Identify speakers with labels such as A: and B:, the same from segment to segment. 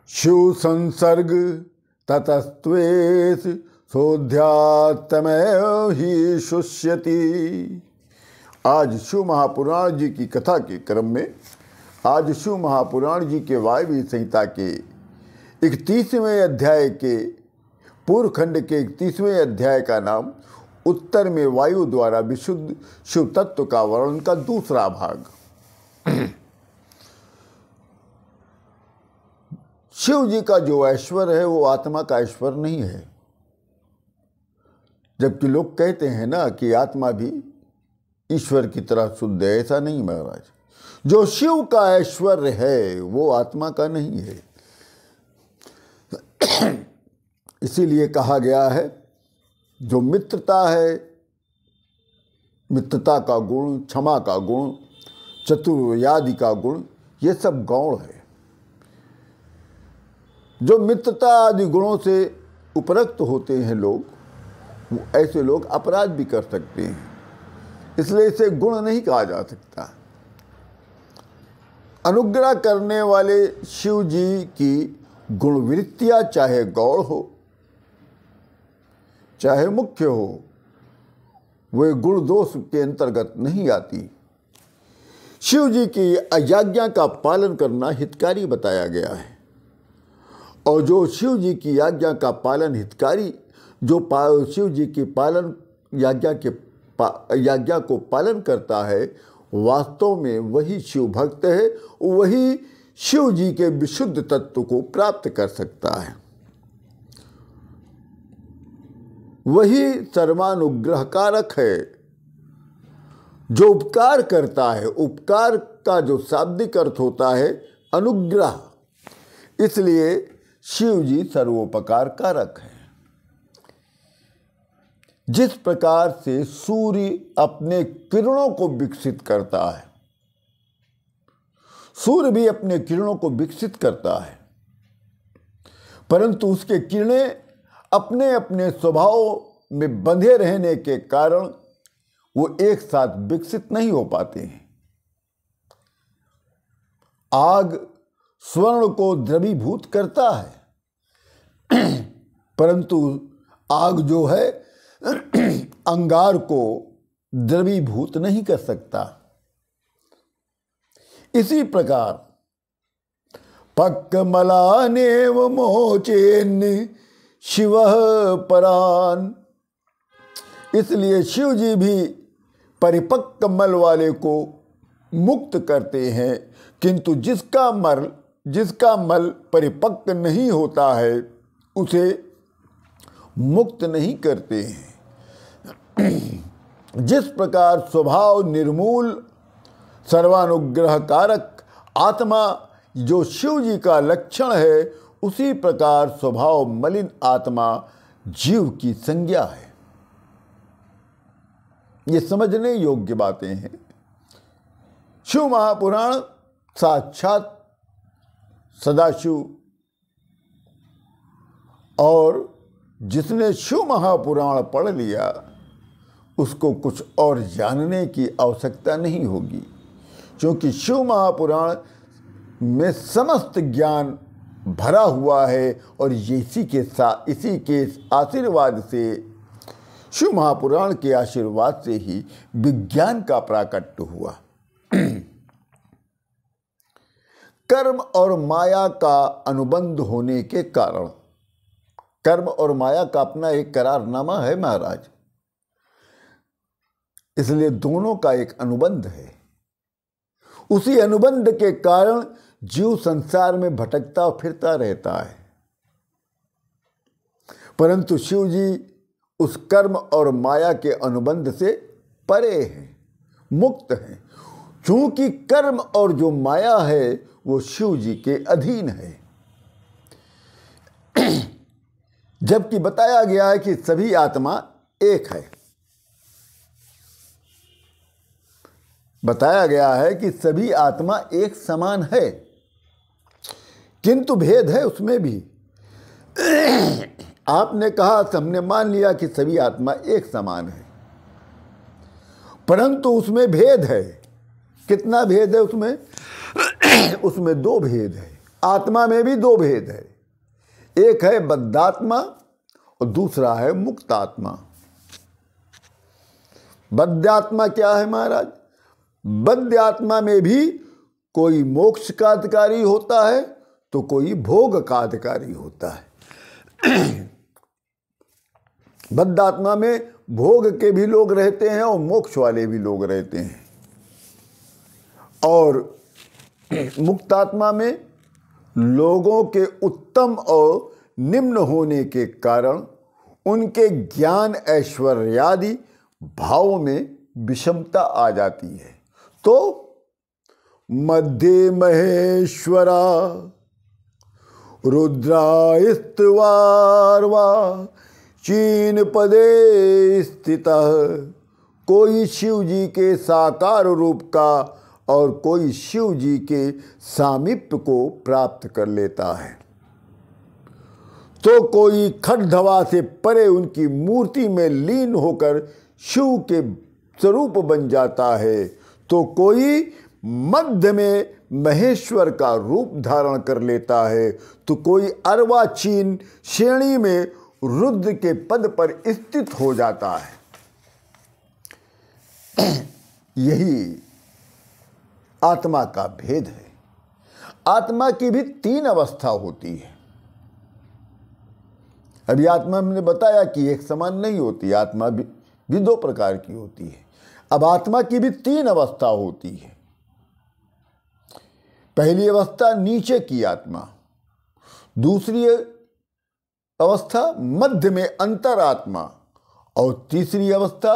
A: शिव संसर्ग ततस्त्वेष सोध्यात्मय ही शुष्यति। आज शिव महापुराण जी की कथा के क्रम में आज शिव महापुराण जी के वायव्य संहिता के 31वें अध्याय के पूर्व खंड के 31वें अध्याय का नाम उत्तर में वायु द्वारा विशुद्ध शिव तत्व का वर्णन का दूसरा भाग। शिव जी का जो ऐश्वर्य है वो आत्मा का ऐश्वर्य नहीं है। जबकि लोग कहते हैं ना कि आत्मा भी ईश्वर की तरह शुद्ध है, ऐसा नहीं महाराज। जो शिव का ऐश्वर्य है वो आत्मा का नहीं है। इसीलिए कहा गया है जो मित्रता है, मित्रता का गुण, क्षमा का गुण, चतुर्यादि का गुण, ये सब गौण है। जो मित्रता आदि गुणों से उपरक्त होते हैं लोग, ऐसे लोग अपराध भी कर सकते हैं, इसलिए इसे गुण नहीं कहा जा सकता। अनुग्रह करने वाले शिव जी की गुणवृत्तियां चाहे गौण हो चाहे मुख्य हो, वे गुण दोष के अंतर्गत नहीं आती। शिव जी की आज्ञा का पालन करना हितकारी बताया गया है, और जो शिव जी की आज्ञा का पालन हितकारी, जो शिव जी की पालन आज्ञा को पालन करता है, वास्तव में वही शिव भक्त है, वही शिव जी के विशुद्ध तत्व को प्राप्त कर सकता है। वही सर्वानुग्रह कारक है, जो उपकार करता है। उपकार का जो शाब्दिक अर्थ होता है अनुग्रह, इसलिए शिव जी सर्वोपकार कारक है। जिस प्रकार से सूर्य अपने किरणों को विकसित करता है, सूर्य भी अपने किरणों को विकसित करता है, परंतु उसके किरणें अपने अपने स्वभाव में बंधे रहने के कारण वो एक साथ विकसित नहीं हो पाते हैं। आग स्वर्ण को द्रवीभूत करता है, परंतु आग जो है अंगार को द्रवीभूत नहीं कर सकता। इसी प्रकार पक्कमलानेव मोचेन् शिवः परान्, इसलिए शिव जी भी परिपक्व मल वाले को मुक्त करते हैं, किंतु जिसका मल परिपक्व नहीं होता है उसे मुक्त नहीं करते हैं। जिस प्रकार स्वभाव निर्मूल सर्वानुग्रह कारक आत्मा जो शिव जी का लक्षण है, उसी प्रकार स्वभाव मलिन आत्मा जीव की संज्ञा है। ये समझने योग्य बातें हैं। शिव महापुराण साक्षात सदाशिव, और जिसने शिव महापुराण पढ़ लिया उसको कुछ और जानने की आवश्यकता नहीं होगी, क्योंकि शिव महापुराण में समस्त ज्ञान भरा हुआ है, और इसी के आशीर्वाद से, शिव महापुराण के आशीर्वाद से ही विज्ञान का प्राकट्य हुआ। कर्म और माया का अनुबंध होने के कारण, कर्म और माया का अपना एक करारनामा है महाराज, इसलिए दोनों का एक अनुबंध है। उसी अनुबंध के कारण जीव संसार में भटकता फिरता रहता है, परंतु शिव जी उस कर्म और माया के अनुबंध से परे हैं, मुक्त हैं, क्योंकि कर्म और जो माया है वो शिव जी के अधीन है। जबकि बताया गया है कि सभी आत्मा एक है, बताया गया है कि सभी आत्मा एक समान है, किंतु भेद है उसमें भी। आपने कहा, हमने मान लिया कि सभी आत्मा एक समान है, परंतु उसमें भेद है। कितना भेद है उसमें? उसमें दो भेद है। आत्मा में भी दो भेद है, एक है बद्धात्मा और दूसरा है मुक्तात्मा। बद्धात्मा क्या है महाराज? बद्धात्मा में भी कोई मोक्ष का अधिकारी होता है तो कोई भोग का अधिकारी होता है। बद्धात्मा में भोग के भी लोग रहते हैं और मोक्ष वाले भी लोग रहते हैं, और मुक्तात्मा में लोगों के उत्तम और निम्न होने के कारण उनके ज्ञान ऐश्वर्यादि भाव में विषमता आ जाती है। तो मध्य महेश्वरा रुद्रास्तवार्वा चीन पदे स्थितः, कोई शिव जी के साकार रूप का और कोई शिव जी के सामीप्य को प्राप्त कर लेता है, तो कोई खड्डवा से परे उनकी मूर्ति में लीन होकर शिव के स्वरूप बन जाता है, तो कोई मध्य में महेश्वर का रूप धारण कर लेता है, तो कोई अर्वाचीन श्रेणी में रुद्र के पद पर स्थित हो जाता है। यही आत्मा का भेद है। आत्मा की भी तीन अवस्था होती है। अभी आत्मा मैंने बताया कि एक समान नहीं होती, आत्मा भी दो प्रकार की होती है। अब आत्मा की भी तीन अवस्था होती है। पहली अवस्था नीचे की आत्मा, दूसरी अवस्था मध्य में अंतरात्मा, और तीसरी अवस्था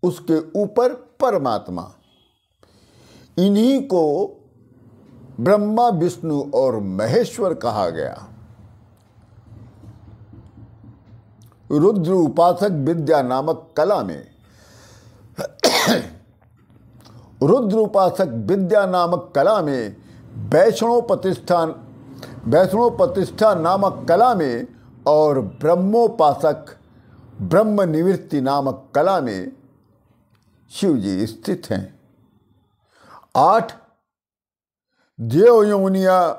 A: उसके ऊपर परमात्मा। इन्हीं को ब्रह्मा विष्णु और महेश्वर कहा गया। रुद्र उपासक विद्या नामक कला में रुद्र उपासक विद्या नामक कला में वैष्णव प्रतिष्ठा नामक कला में और ब्रह्मोपासक ब्रह्म निवृत्ति नामक कला में शिव जी स्थित हैं। 8 देव योनियां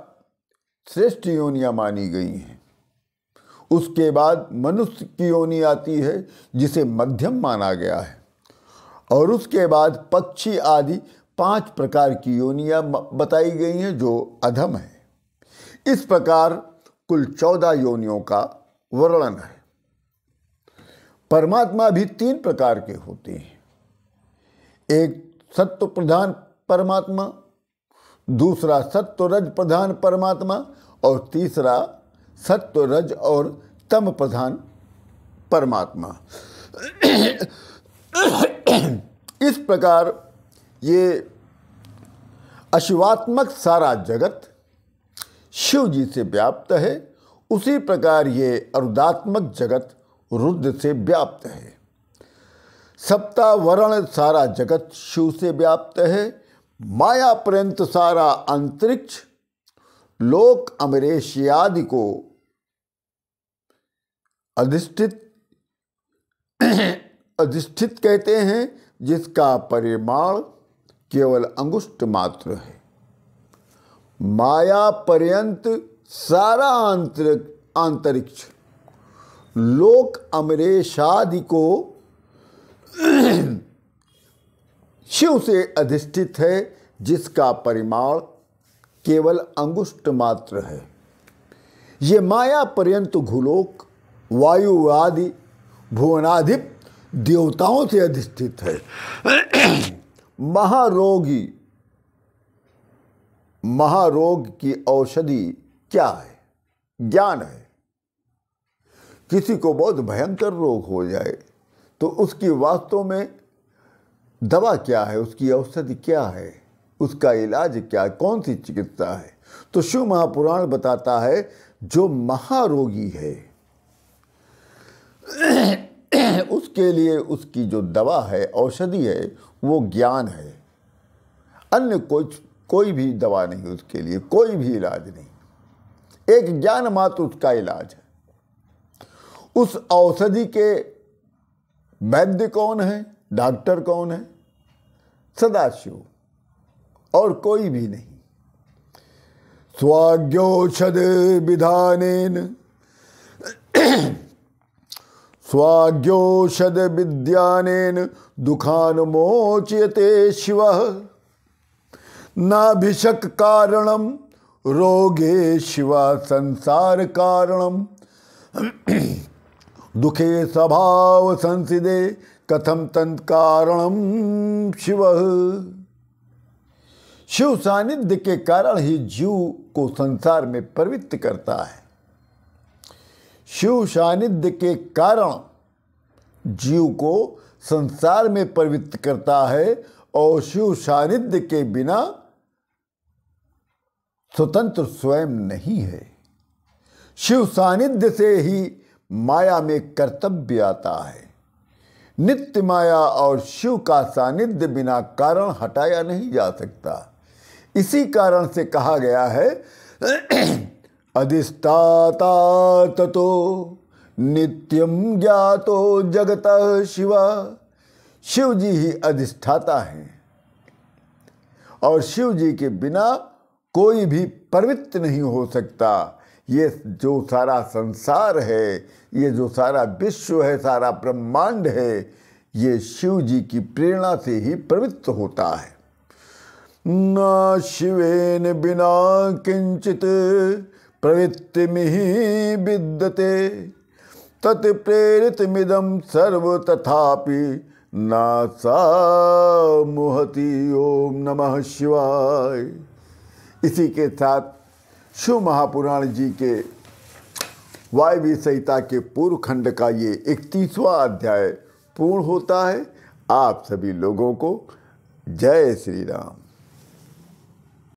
A: श्रेष्ठ योनियां मानी गई हैं। उसके बाद मनुष्य की योनि आती है जिसे मध्यम माना गया है, और उसके बाद पक्षी आदि 5 प्रकार की योनियां बताई गई हैं जो अधम है। इस प्रकार कुल 14 योनियों का वर्णन है। परमात्मा भी 3 प्रकार के होते हैं। एक सत्व प्रधान परमात्मा, दूसरा सत्व रज प्रधान परमात्मा, और तीसरा सत्व रज और तम प्रधान परमात्मा। इस प्रकार ये अशिवात्मक सारा जगत शिव जी से व्याप्त है, उसी प्रकार ये अरुदात्मक जगत रुद्र से व्याप्त है। सप्तावरण सारा जगत शिव से व्याप्त है। माया पर्यंत सारा अंतरिक्ष लोक अमरेशियादि को अधिष्ठित कहते हैं, जिसका परिमाण केवल अंगुष्ठ मात्र है। माया पर्यंत सारा अंतरिक्ष लोक अमरेशादि को शिव से अधिष्ठित है, जिसका परिमाण केवल अंगुष्ठ मात्र है। ये माया पर्यंत भूलोक वायु आदि भुवनाधिप देवताओं से अधिष्ठित है। महारोग की औषधि क्या है? ज्ञान है। किसी को बहुत भयंकर रोग हो जाए तो उसकी वास्तव में दवा क्या है, उसकी औषधि क्या है, उसका इलाज क्या है, कौन सी चिकित्सा है? तो शिव महापुराण बताता है जो महारोगी है उसके लिए उसकी जो दवा है, औषधि है, वो ज्ञान है। अन्य कोई भी दवा नहीं, उसके लिए कोई भी इलाज नहीं। एक ज्ञान मात्र उसका इलाज है। उस औषधि के वैद्य कौन है, डॉक्टर कौन है? सदाशिव, और कोई भी नहीं। स्वाज्ञोषध विधानेन स्वाज्ञोषध विद्यानेन दुखान मोचयते शिवः नाभिषक कारणम रोगे शिवा संसार कारणम दुखे स्वभाव संसिदे कथम तंत कारणम शिवः। शिव सानिध्य के कारण ही जीव को संसार में प्रवृत्त करता है। शिव सानिध्य के कारण जीव को संसार में प्रवृत्त करता है और शिव सानिध्य के बिना स्वतंत्र स्वयं नहीं है। शिव सानिध्य से ही माया में कर्तव्य आता है। नित्य माया और शिव का सानिध्य बिना कारण हटाया नहीं जा सकता। इसी कारण से कहा गया है अधिष्ठाता ततो नित्यम ज्ञातो जगतः शिवा। शिव जी ही अधिष्ठाता हैं और शिव जी के बिना कोई भी प्रवृत्त नहीं हो सकता। ये जो सारा संसार है, ये जो सारा विश्व है, सारा ब्रह्मांड है, ये शिव जी की प्रेरणा से ही प्रवृत्त होता है। न शिवेन बिना किंचित प्रवृत्तिमिहि विद्यते तत्प्रेरितमिदं सर्व तथापि न सा मुहति। ओम नमः शिवाय। इसी के साथ शिव महापुराण जी के वायव्य संहिता के पूर्व खंड का ये 31वां अध्याय पूर्ण होता है। आप सभी लोगों को जय श्री राम।